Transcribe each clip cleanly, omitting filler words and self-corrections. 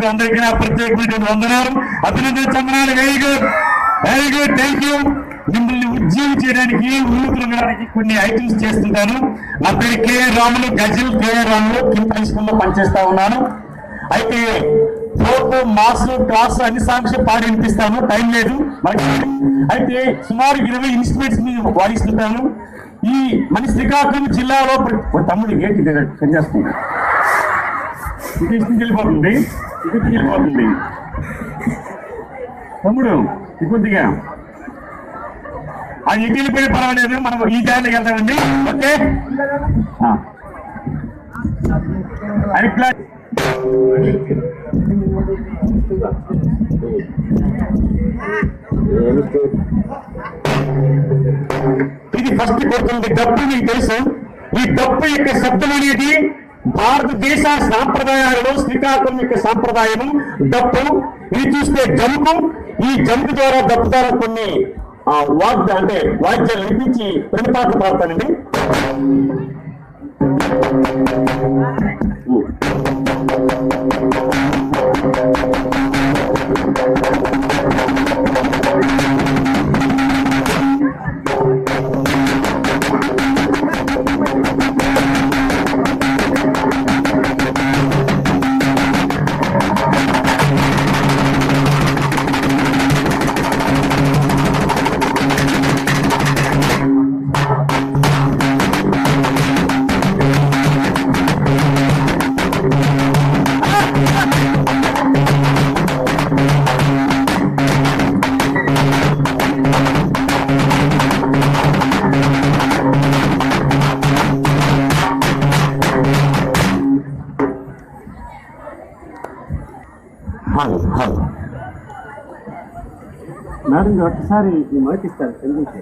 అందరికీ నా ప్రత్యేకమైన వందనాలు, అభినందనలు. Very good, very good, thank you. మిమ్మల్ని ఉద్యోగం చేయడానికి ఊరుకోవడానికి కొన్ని ఐటమ్స్ చేస్తుంటాను. నా పేరు కేఆర్ రాములు, గజల్ కేఆర్ రాములు, కింగ్ హై స్కూల్లో పనిచేస్తా ఉన్నాను. అయితే ఫోర్త్ మాస్ క్లాస్ అన్ని సాంగ్స్ పాడి వినిపిస్తాను, టైం లేదు మనకి. అయితే సుమారు 20 ఇన్స్ట్రుమెంట్స్ మీద వాయిస్తుంటాను. ఈ మన శ్రీకాకుళం జిల్లాలో తమ్ముడు ఏంటి పనిచేస్తుంది, ఇది వెళ్ళిపోతుంది, ఇది వెళ్ళిపోతుంది తమ్ముడు కొద్దిగా అది ఇంటికి వెళ్ళిపోయి పర్వాలేదు, మనం ఈ జాయిన్కి వెళ్తామండి. ఓకే, ఇది ఫస్ట్ కొడుతుంది డప్పు. మీకు తెలుసు ఈ డప్పు యొక్క శబ్దం అనేది భారతదేశ సాంప్రదాయాలలో శ్రీకాకుళం యొక్క సాంప్రదాయము డప్పు. ఇది చూస్తే జంపు, ఈ జంపు ద్వారా డప్పు ద్వారా కొన్ని వాద్యాలు వినిపించి ప్రేమపాటలు పాడతానండి. మేడం ఒకసారి మైక్ ఇస్తారు, ఎందుకంటే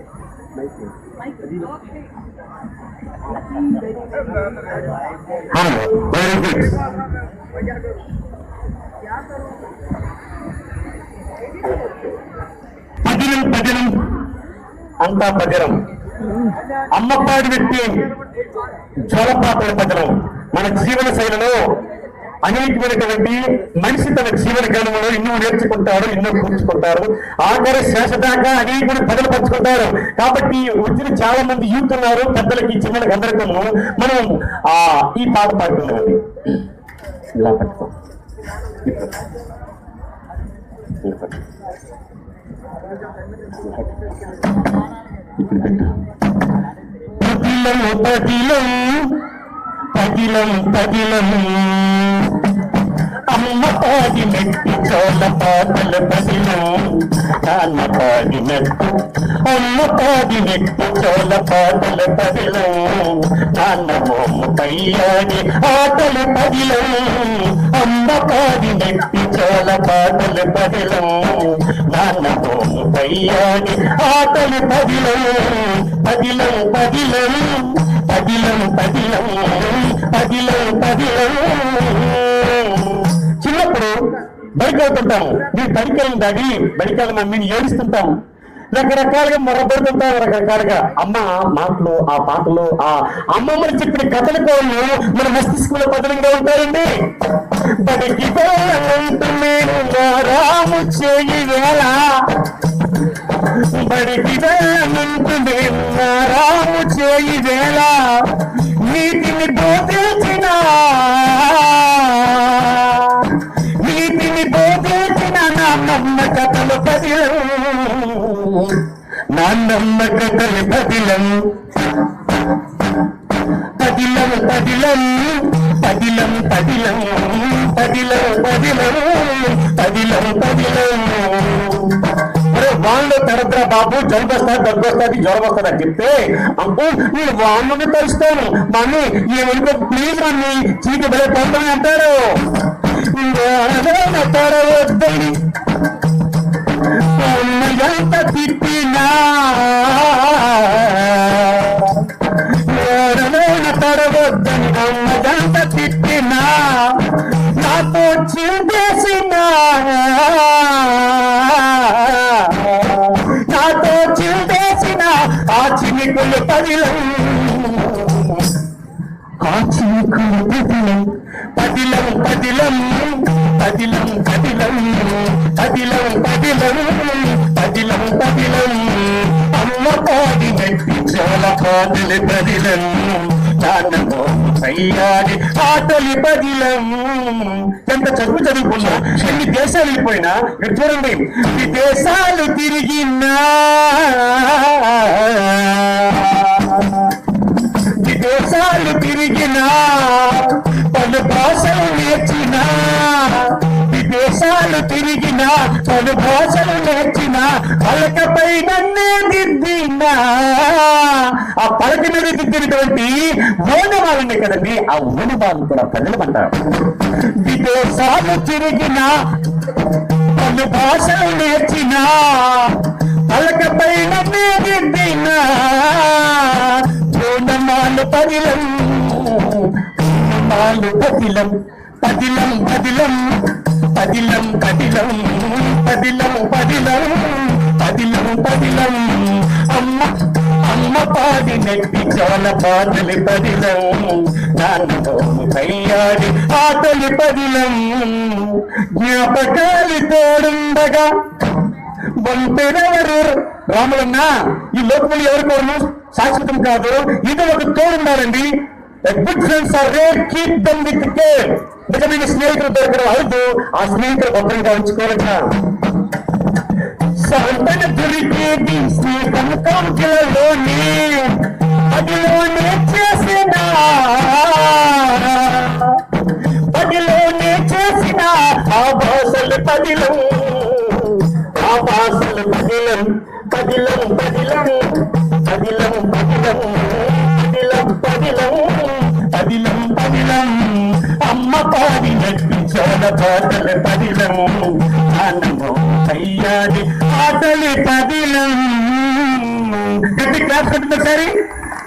పదిలం అంతా పదిలం అమ్మపాడి వ్యక్తి జోలపాత్ర పదిలం. మన జీవన శైలిలో అనేకమైనటువంటి మనిషి తన జీవన కాలంలో ఎన్నో నేర్చుకుంటారు, ఎన్నో కూర్చుకుంటారు, ఆఖరి శాశ్వతంగా అనేకులు ప్రజలు పంచుకుంటారు. కాబట్టి వచ్చిన చాలా మంది యూత్ ఉన్నారు, పెద్దలకి చిన్నలకి అందరికీ మనం ఈ పాట పాడుతున్నామండి. ఇలా పట్టుకో, ఇప్పుడు పెట్టు. పదిలం పదిలం అమ్మ పాడినట్టు చోళ పాటల పదిలం, నాన్న పాడినట్టు అమ్మ పాడినట్టు చోళ పాటల పదిలం, నాన్న మోము పయ్యాడి ఆటల పదిలం, అమ్మ పాడినట్టు చోళ పాటల పదిలం, నాన్న మోము పయ్యాడి ఆటల పదిలం, పదిలం పదిలం పదిలం పదిలం పదిలం పదిలం. చిన్నప్పుడు బడికి వెళ్తుంటాము, మీరు బడికెళ్ళి డాడీ బడికెళ్ళి మమ్మీని ఏడుస్తుంటాము, రకరకాలుగా మొరబడుతుంటాము, రకరకాలుగా అమ్మ మాటలు, ఆ పాటలు, ఆ అమ్మమ్మని చెప్పిన కథల కోళ్ళు మన మస్తిష్కంలో పదనంగా ఉంటాయండి. బడికి రాము చేయి వేళ, బడికి వెళ్ళమంటుంది రాము చేయి వేళ, నీతిని బోధించిన నాన్నమ్మ కథలు పదిలం, నాన్నమ్మ కథలు పదిలం, పదిలం పదిలం పదిలం పదిలం పదిలం పదిలం పదిలం పదిలం. వాళ్ళు తరద్రా బాబు జలుబు వస్తుంది, దగ్గు వస్తుంది, జ్వరం వస్తుంది అని చెప్తే, అబ్బో నేను వాళ్ళని తరుస్తాను మమ్మీ, ఏమనుకో ప్లీజ్ మమ్మీ చీటి బలే పొందని అంటారు. తరవద్దని ఎంత తిట్టినా తరవద్దని అమ్మదంత తిట్టినా, నాతో చిందేసినా నాతో చిందేసిన ఆ చినికులు పదిలం, ఆ చినికులు పదిలం పదిలం పదిలం పదిలం పదిలం పదిలం పదిలం పదిలం పదిలం అమ్మ పాడి నట్టి జోల పాటలి పదిలం నాన్నమో అయ్యాడి ఆటలి పదిలం. ఎంత చదువు చదువుకున్నా, ఎన్ని దేశాలు వెళ్ళిపోయినా, మీరు చూడండి, ఈ దేశాలు తిరిగినా విదేశాలు తిరిగినా పలు భాషలు నేర్చినా, విదేశాలు తిరిగినా పలు భాషలు నేర్చినా, పలకపై నన్నే దిద్దినా. ఆ పలక మీద దిద్దినటువంటి ఓనమాలని కదండి, ఆ ఓనమాలను కూడా ప్రజలు అంటారు. విదేశాలు తిరిగినా పలు భాషలు నేర్చినా, పలకపై నన్నే దిద్దినా. ఓనమాలు పదిలం ఓనమాలు పదిలం పదిలం పదిలం పదిలం పదిలం పదిలం పదిలం పదిలం పదిలం అమ్మ అమ్మ పాడి నెట్టి జోల పాటలి పదిలం నాన్నతో కయ్యాడి ఆటలి పదిలం. జ్ఞాపకాలి తోడుండగా బొంపెరెవరు రాములన్నా, ఈ లోకములు ఎవరికోను శాశ్వతం కాదు, ఇది ఒక తోడుండాలండి. Good friends are rare, keep them with care. నిజమైన స్నేహితులు దొరకడం అవుతూ ఆ స్నేహితులు భద్రంగా ఉంచుకోవాలట. సంతన దొరికేది స్నేహం కౌకిలలోనే, పదిలోనే చేసిన పదిలోనే చేసిన ఆ భాషలు పదిలం, ఆ భాషలు పదిలం పదిలం పదిలం పదిలం పదిలం పదిలం పదిలం పదిలం పదిలం అమ్మ పాడి నట్టి జోల పాటలు పదిలం నాన్నమో అయ్యాడి ఆటలి పదిలం. గట్టి క్లాస్ కొట్టిందా సరే?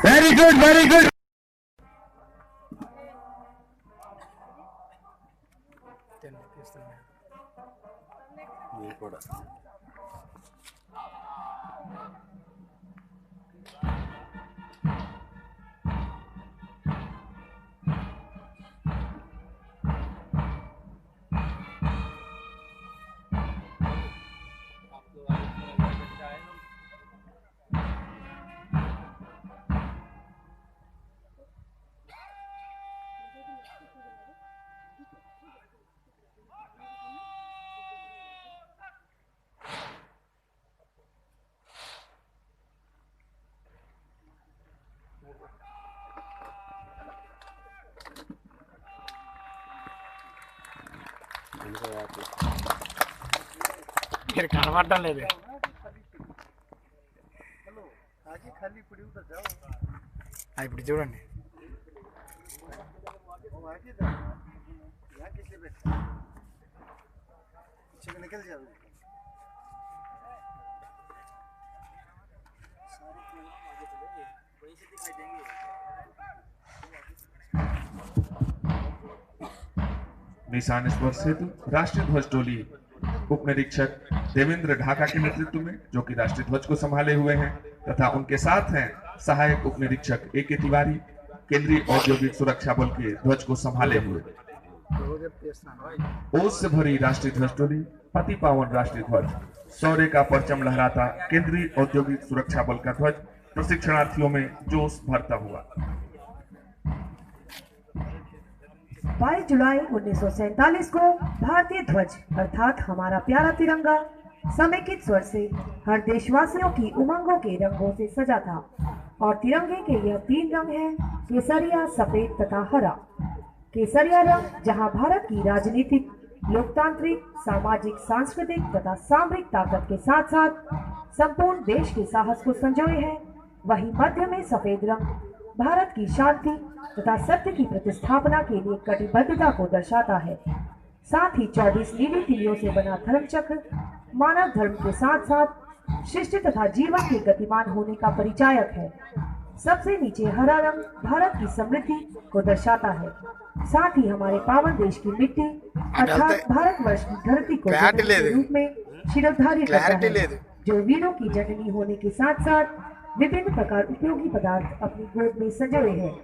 Very good very good. మీరు కనబడటం లేదు. ఇప్పుడు చూడండి, निशान स्पर्श हेतु राष्ट्रीय ध्वज टोली उप निरीक्षक देवेंद्र ढाका के नेतृत्व में, जो कि राष्ट्रीय ध्वज को संभाले हुए हैं, तथा उनके साथ हैं सहायक उप निरीक्षक ए.के. तिवारी, केंद्रीय औद्योगिक सुरक्षा बल के ध्वज को संभाले हुए। ओज से भरी राष्ट्रीय ध्वज टोली पति पावन राष्ट्रीय ध्वज, शौर्य का परचम लहराता केंद्रीय औद्योगिक सुरक्षा बल का ध्वज प्रशिक्षणार्थियों में जोश भरता हुआ। 22 जुलाई 1947 को भारतीय ध्वज अर्थात हमारा प्यारा तिरंगा समेकित स्वर से हर देशवासियों की उमंगों के रंगों से सजा था। और तिरंगे के यह 3 रंग हैं, केसरिया, सफेद तथा हरा। केसरिया रंग जहां भारत की राजनीतिक, लोकतांत्रिक, सामाजिक, सांस्कृतिक तथा सामरिक ताकत के साथ साथ संपूर्ण देश के साहस को संजोए है, वहीं मध्य में सफेद रंग भारत की शांति तथा सत्य की प्रतिस्थापना के लिए कटिबद्धता को दर्शाता है। साथ ही 24 नीली तिलियों से बना धर्म चक्र मानव धर्म के साथ साथ शिष्ट तथा जीवन के गतिमान होने का परिचायक है। सबसे नीचे हरा रंग भारत की समृद्धि को दर्शाता है। साथ ही हमारे पावन देश की मिट्टी अर्थात भारतवर्ष की धरती को जननी के रूप में शिरोधार्य करता है, जो वीरों की जननी होने के साथ साथ विभिन्न प्रकार उपयोगी पदार्थ अपनी गोद में संजोए हैं।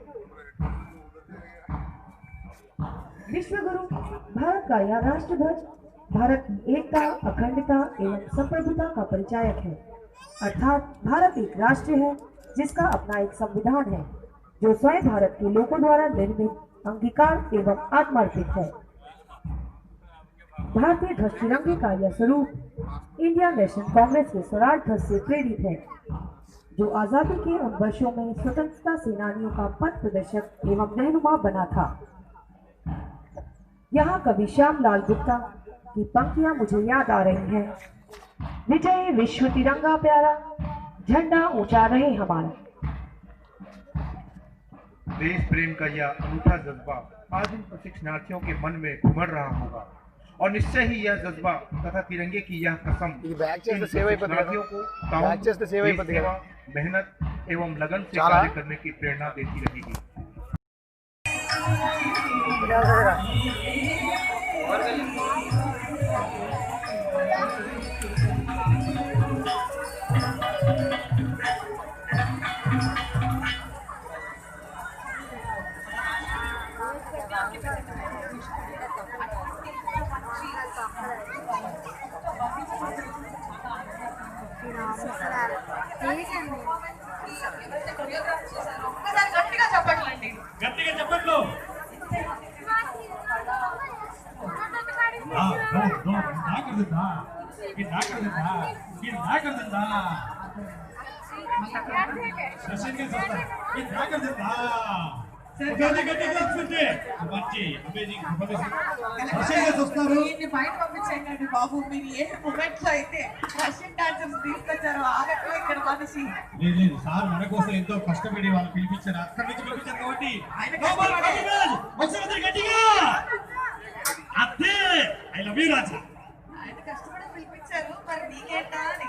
विश्वगुरु भारत का यह राष्ट्रध्वज भारत की एकता, अखंडता एवं संप्रभुता का परिचायक है। अर्थात भारत एक राष्ट्र है जिसका अपना एक संविधान है जो स्वयं भारत के लोगों द्वारा निर्मित, अंगीकार एवं आत्मार्पित है। भारतीय ध्वज तिरंगे का यह स्वरूप इंडियन नेशनल कांग्रेस के स्वराज ध्वज से प्रेरित है जो आजादी के उन वर्षों में स्वतंत्रता सेनानियों का पथ प्रदर्शक एवं रहनुमा बना था। यहाँ कवि श्याम लाल गुप्ता की पंक्तियां मुझे याद आ रही हैं। विजय विश्व तिरंगा प्यारा, झंडा ऊंचा रहे हमारा। देश प्रेम का यह अनूठा जज्बा आज इन प्रशिक्षणार्थियों के मन में उमड़ रहा होगा और निश्चय ही यह जज्बा तथा तिरंगे की यह कसम ఇది బ్యాక్ చేస్తే సేవ్ అయిపోతుంది కదా प्रशिक्षणार्थियों को काम, బ్యాక్ చేస్తే సేవ్ అయిపోతుంది देश కదా सेवा, मेहनत एवं लगन से చాలా? कार्य करने की प्रेरणा देती रहेगी। గట్టిగా చెప్పట్లు. బయట పంపించండి బాబు, మీరు ఏ మూమెంట్ లో అయితే రష్యన్ డాన్సర్స్ తీసుకొచ్చారో ఆగట్లో ఇక్కడ మనిషి లేదు సార్ మన కోసం ఎంతో కష్టపడి వాళ్ళు పిలిపించారు, అక్కడి నుంచి పిలిపించారు కాబట్టి గట్టిగా అదే ఐ లవ్ యూ రాజా. ఆయన కష్టపడి పిలిపించారు, మరి నీకేంటా అని.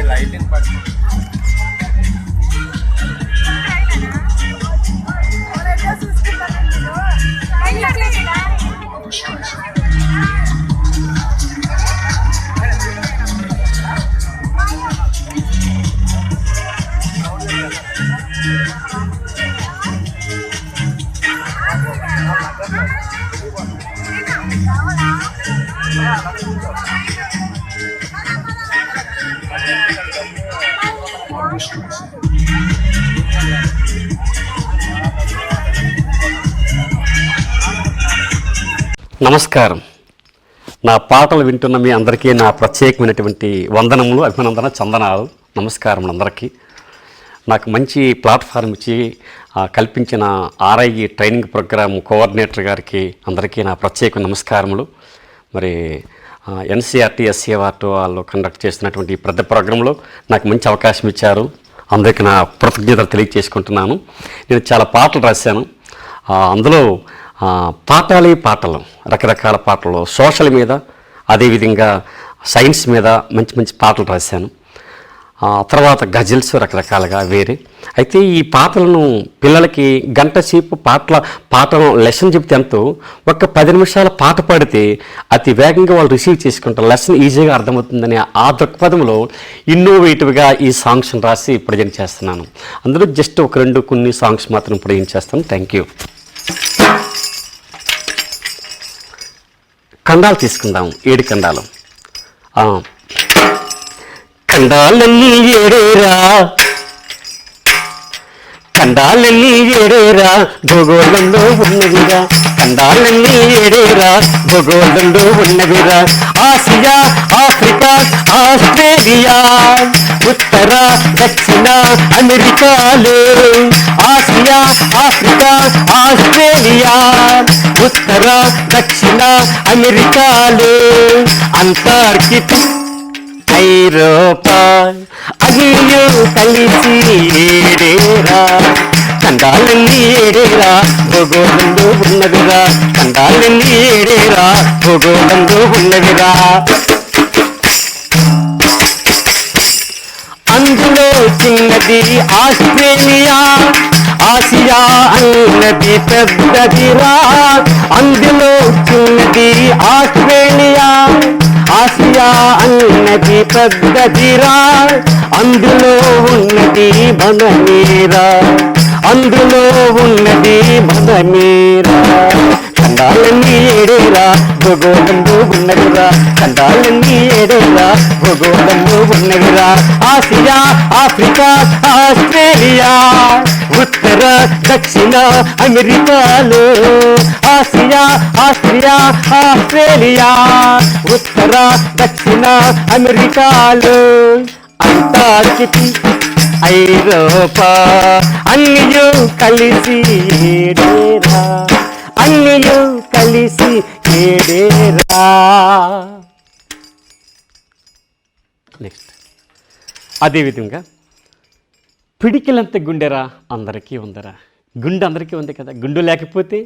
లైటింగ్ పడుతుంది. నమస్కారం. నా పాటలు వింటున్న మీ అందరికీ నా ప్రత్యేకమైనటువంటి వందనములు, అభినందన, చందనాలు. నమస్కారం అందరికీ. నాకు మంచి ప్లాట్ఫారం ఇచ్చి కల్పించిన ఆర్ఐఈ ట్రైనింగ్ ప్రోగ్రామ్ కోఆర్డినేటర్ గారికి అందరికీ నా ప్రత్యేక నమస్కారములు. మరి ఎన్సీఆర్టీ ఎస్సీఆర్టీ వాళ్ళు కండక్ట్ చేస్తున్నటువంటి పెద్ద ప్రోగ్రాంలో నాకు మంచి అవకాశం ఇచ్చారు. అందరికీ నా కృతజ్ఞతలు తెలియజేసుకుంటున్నాను. నేను చాలా పాటలు రాశాను. అందులో పాటలు రకరకాల పాటలు సోషల్ మీద, అదేవిధంగా సైన్స్ మీద మంచి మంచి పాటలు రాశాను. తర్వాత గజల్స్ రకరకాలుగా వేరే. అయితే ఈ పాటలను పిల్లలకి గంట సేపు పాటలు లెసన్ చెప్తే ఎంతో, ఒక 10 నిమిషాల పాట పాడితే అతి వేగంగా వాళ్ళు రిసీవ్ చేసుకుంటారు, లెసన్ ఈజీగా అర్థమవుతుందని ఆ దృక్పథంలో ఇన్నోవేటివ్గా ఈ సాంగ్స్ని రాసి ప్రజెంట్ చేస్తున్నాను. అందులో జస్ట్ కొన్ని సాంగ్స్ మాత్రం ప్రజెంట్ చేస్తాను. Thank you. ఖండాలు తీసుకుందాం. 7 ఖండాలు. ఖండాలన్నీ ఏడేరా, ఖండాలన్నీ ఏడేరా, భూగోళంలో ఉన్నవిరా. ఖండాలన్నీ ఏడేరా, భూగోళంలో ఉన్నవిరా. ఆసియా, ఆఫ్రికా, ఆస్ట్రేలియా, ఉత్తర దక్షిణ అమెరికాలే. ఆసియా, ఆఫ్రికా, ఆస్ట్రేలియా, ఉత్తర దక్షిణ అమెరికాలే. అంటార్కిటికా, ఐరోపా, అయ్యో కలిసి ఏడేరా. ఖండాలన్నీ ఏడేరా భూగోళంలో ఉన్నవిరా, ఖండాలన్నీ ఏడేరా భూగోళంలో ఉన్నవిరా. అందులో చిన్నది ఆస్ట్రేలియా, ఆసియా అన్నది పెద్దదిరా. అందులో చిన్నది ఆస్ట్రేలియా, ఆసియా అన్నది పెద్దదిరా. అందులో ఉన్నది మనమేరా, అందులో ఉన్నది మనమేరా. ఖండాలన్నీ ఏడేరా భూగోళంలో ఉన్నవిరా, ఖండాలన్నీ ఏడేరా భూగోళంలో ఉన్నవిరా. ఆసియా, ఆఫ్రికా, ఆస్ట్రేలియా, ఉత్తర దక్షిణ అమెరికాలో. ఆసియా, ఆస్ట్రియా, ఆస్ట్రేలియా, ఉత్తర దక్షిణ అమెరికాలో. అంటార్కిటి, ఐరోపా అన్నియూ కలిసి ఏడేరా, అన్నియూ కలిసి ఏడేరా. నెక్స్ట్ అదేవిధంగా పిడికిలంత గుండెరా అందరికీ ఉందరా. గుండె అందరికీ ఉంది కదా, గుండె లేకపోతే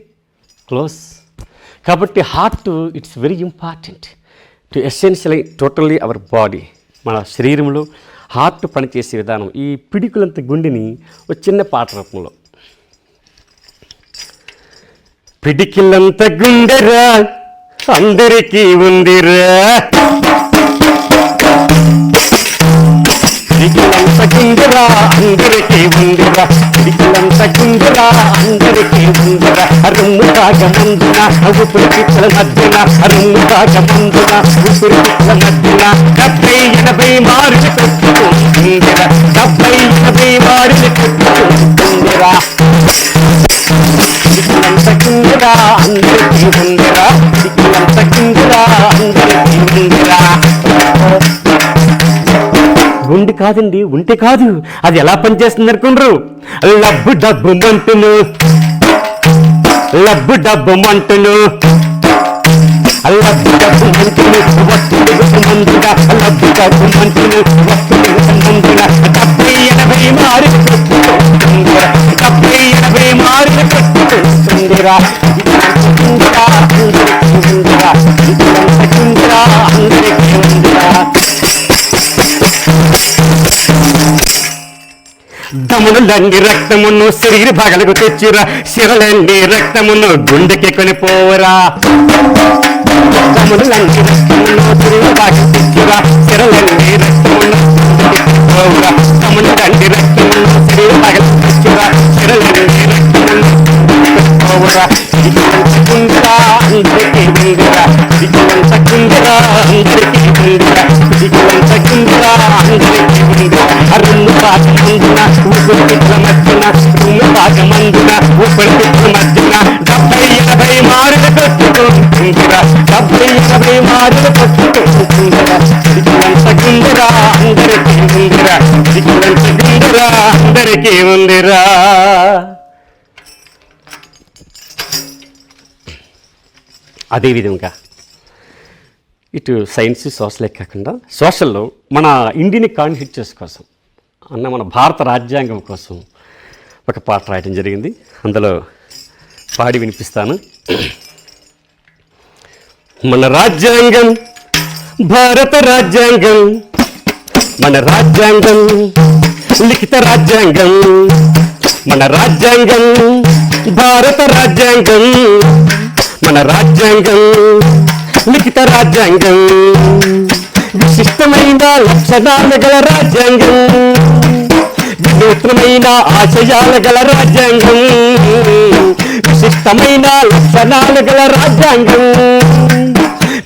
క్లోజ్. కాబట్టి heart it's very important to essentially totally our body. మన శరీరంలో హార్ట్ పనిచేసే విధానం. ఈ పిడికులంత గుండెని ఒక చిన్న పాట రూపంలో. పిడికిలంత గుండెరా అందరికీ ఉందిరా, పిడికిలంత గుండెరా అందరికీ ఉందిరా, పిడికిలంత గుండెరా అందరికీ ఉందిరా. రొమ్ము కాగమందున ఊపిరితిత్తుల మధ్యన, రొమ్ము కాగమందున ఊపిరితిత్తుల మధ్యన 70-80 మారులు కొట్టుకుందిరా, 70-80 మారులు కొట్టుకుందిరా. పిడికిలంత గుండెరా అందరికీ ఉందిరా, పిడికిలంత గుండెరా అందరికీ ఉందిరా. గుండె కాదండి, ఉంటే కాదు. అది ఎలా పనిచేస్తుంది అనుకుండ్రు? లబ్బు డబ్బు మంటును, లబ్బు డబ్బు మంటును, లబ్బు డబ్బు మంటును, వస్తుడు మందుగా, లబ్బు డబ్బు మంటును, వస్తుడు మందుగా. 70-80 మారులు కొట్టుకుందిరా, 70-80 మారులు కొట్టుకుందిరా. గుండెరా అందరికీ ఉందిరా, గుండెరా అందరికీ ఉందిరా. దమునులన్నీ రక్తమును శరీర భాగాలకు తెచ్చిరా, శిరలన్నీ రక్తమును గుండెకి కొనిపోవరా. దమునులన్నీ రక్తమును శరీర భాగాలకు తెచ్చిరా, శిరలన్నీ రక్తమును గుండెకి పోవరా. దమునులన్నీ రక్తమును శరీర భాగాలకు తెచ్చిరా, శిరలన్నీ రక్తమును పోవరా. గుండెరా అందరికీ ఉందిరా, పిడికిలంత గుండెరా అందరికీ ఉందిరా, పిడికిలంత గుండెరా అందరికీ ఉందిరా. రొమ్ము భాగమందున ఊపిరితిత్తుల మధ్యన, రొమ్ము భాగమందున ఊపిరితిత్తుల మధ్యన 70-80 మారులు కొట్టుకుందిరా, 70-80 మారులు కొట్టుకుందిరా. పిడికిలంత గుండెరా అందరికీ ఉందిరా, పిడికిలంత గుండెరా అందరికీ ఉందిరా. అదేవిధంగా ఇటు సైన్స్ సోషలే కాకుండా సోషల్లో మన ఇండియన్ కాన్స్టిట్యూషన్ కోసం అన్న మన భారత రాజ్యాంగం కోసం ఒక పాట రాయడం జరిగింది. అందులో పాడి వినిపిస్తాను. మన రాజ్యాంగం భారత రాజ్యాంగం, మన రాజ్యాంగం లిఖిత రాజ్యాంగం, మన రాజ్యాంగం భారత రాజ్యాంగం, మన రాజ్యాంగం లిఖిత రాజ్యాంగం. విశిష్టమైన లక్షణాల గల రాజ్యాంగం, వినూత్నమైన ఆశయాల గల రాజ్యాంగం, విశిష్టమైన లక్షణాల గల రాజ్యాంగం,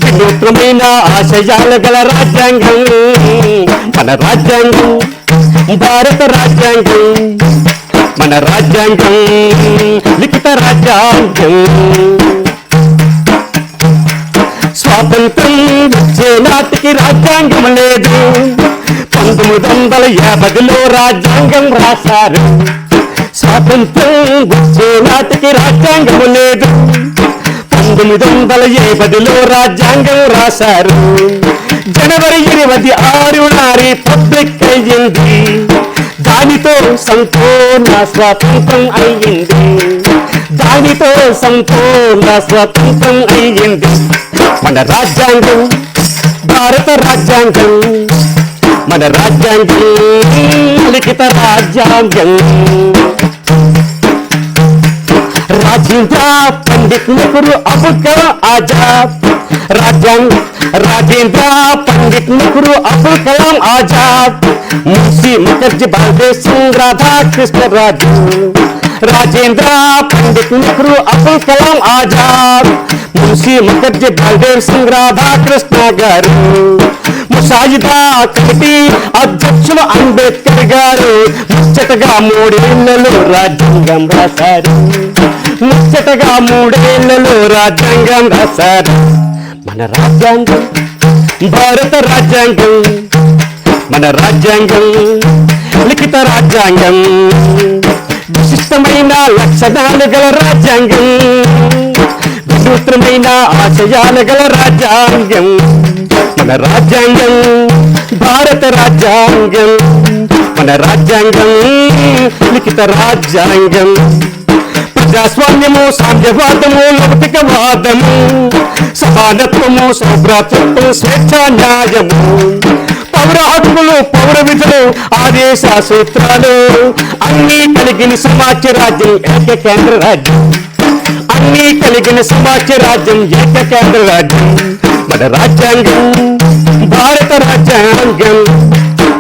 వినూత్నమైన ఆశయాల గల రాజ్యాంగం. మన రాజ్యాంగం భారత రాజ్యాంగం, మన రాజ్యాంగం లిఖిత రాజ్యాంగం. స్వాతంత్రం వచ్చే నాటికి రాజ్యాంగం లేదు, 1950లో రాజ్యాంగం రాశారు. స్వాతంత్రం వచ్చే నాటికి రాజ్యాంగం లేదు, 1950లో రాజ్యాంగం రాశారు. జనవరి 26 నారి పబ్లిక్ అయ్యింది, దానితో సంపూర్ణ స్వాతంత్రం అయ్యింది, దానితో సంపూర్ణ స్వాతంత్రం అయ్యింది. మన రాజ్యాంగం భారత రాజ్యాంగం, మన రాజ్యాంగం లిఖిత రాజ్యాంగం. రాజేంద్ర పండిట్ నెహ్రూ అబుల్ కలాం ఆజాద్, రాజేంద్ర పండిట్ నెహ్రూ అబుల్ కలాం ఆజాద్, మున్షీ ముఖర్జీ బల్దేవ్ సింగ్ రాధాకృష్ణ రాజు. రాజేంద్ర పండిట్ నెహ్రూ అబుల్ కలాం ఆజాద్, మున్షీ ముఖర్జీ బల్దేవ్ సింగ్ రాధాకృష్ణ గారు. ముసాయిదా కమిటీ అధ్యక్షులు అంబేద్కర్ గారు ముచ్చటగా 3 ఏళ్లలో రాజ్యాంగం రాశారు, ముచ్చటగా 3 ఏళ్లలో రాజ్యాంగం రాశారు. మన రాజ్యాంగం భారత రాజ్యాంగం, మన రాజ్యాంగం లిఖిత రాజ్యాంగం, విశిష్టమైన లక్షణాలు గల రాజ్యాంగం, వినూత్నమైన ఆశయాలు గల రాజ్యాంగం. మన రాజ్యాంగం భారత రాజ్యాంగం, మన రాజ్యాంగం లిఖిత రాజ్యాంగం. ప్రజాస్వామ్యము, సామ్యవాదము, లౌకికవాదము, సమానత్వము, సౌభ్రాతృత్వం, స్వేచ్ఛ, న్యాయము, పౌర హక్కులు, పౌర విధులు, ఆదేశ సూత్రాలు అన్నీ కలిగిన సమాఖ్య రాజ్యం ఏక కేంద్ర రాజ్యం, అన్నీ కలిగిన సమాఖ్య రాజ్యం ఏక కేంద్ర రాజ్యం. మన రాజ్యాంగం భారత రాజ్యాంగం,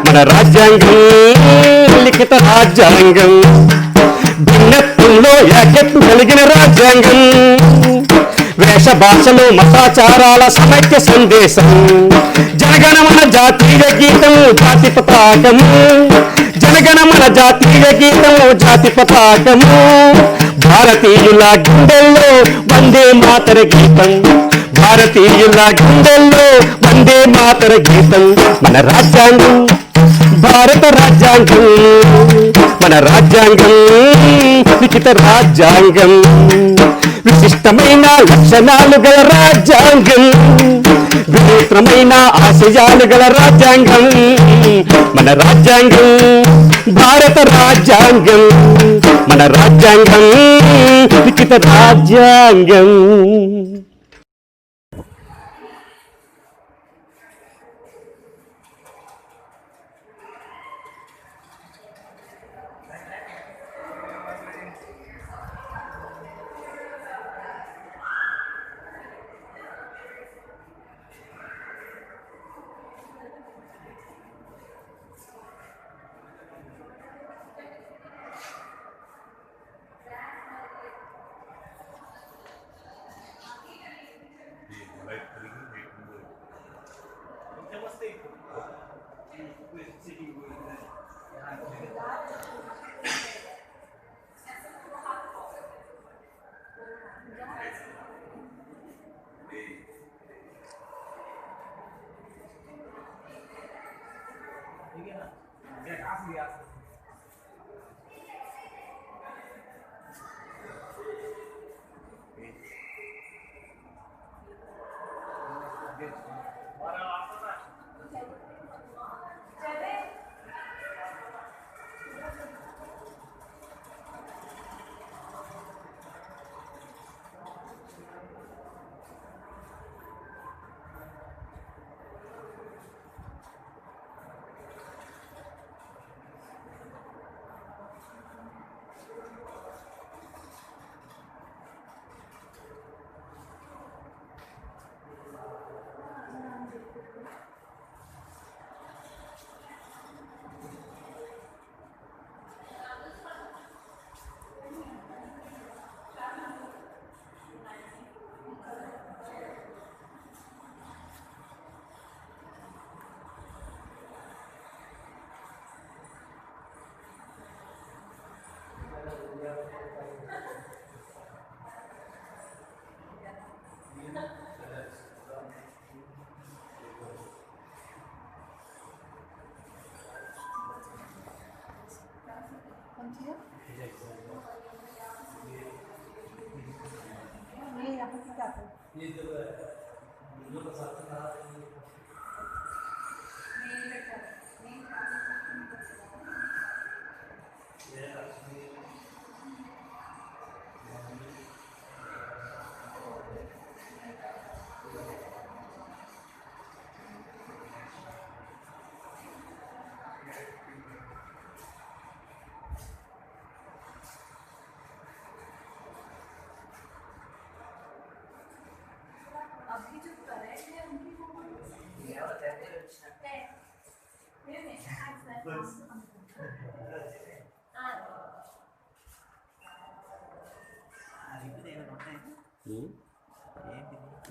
మన రాజ్యాంగం లిఖిత రాజ్యాంగం. భిన్నత్వంలో ఏకత్వం కలిగిన రాజ్యాంగం, వేష భాషలు మతాచారాల సమైక్య సందేశం. జనగణమన జాతీయ గీతము జాతి పతాకము, జనగణమన జాతీయ గీతము జాతి పతాకము. భారతీయుల గుండెల్లో వందే మాతర గీతం, భారతీయుల గుండెల్లో వందే మాతర గీతం. మన రాజ్యాంగం భారత రాజ్యాంగం, మన రాజ్యాంగం లిఖిత రాజ్యాంగం, విశిష్టమైన లక్షణాలు గల రాజ్యాంగం, వినూత్నమైన ఆశయాలు గల రాజ్యాంగం. మన రాజ్యాంగం భారత రాజ్యాంగం, మన రాజ్యాంగం లిఖిత రాజ్యాంగం.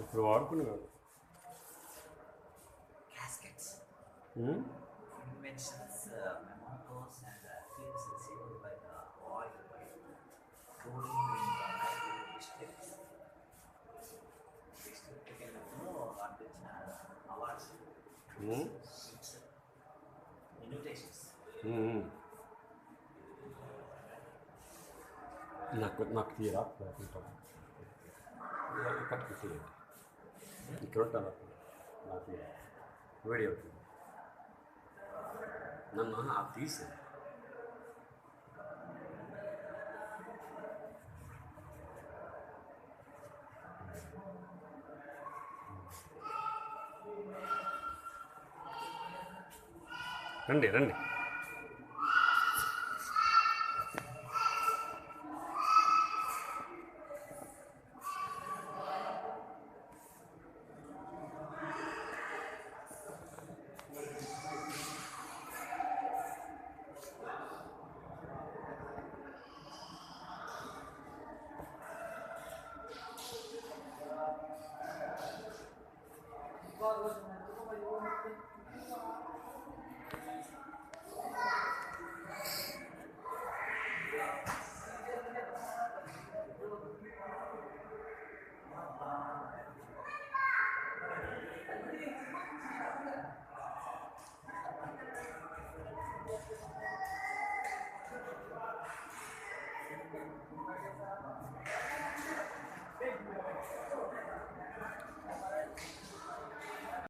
ఇప్పుడు వాడుకున్నాను. Caskets. Inventions, mementos, and things saved by the oil by rolling in the United States. వాటికి వచ్చిన అవార్డ్స్, ఇన్విటేషన్స్. నాకు తీరా ఉంటాను పట్టుకు ఇక్కడ ఉంటాను. నాకు వేడి అవుతుంది. నన్ను అది తీసి రండి రండి.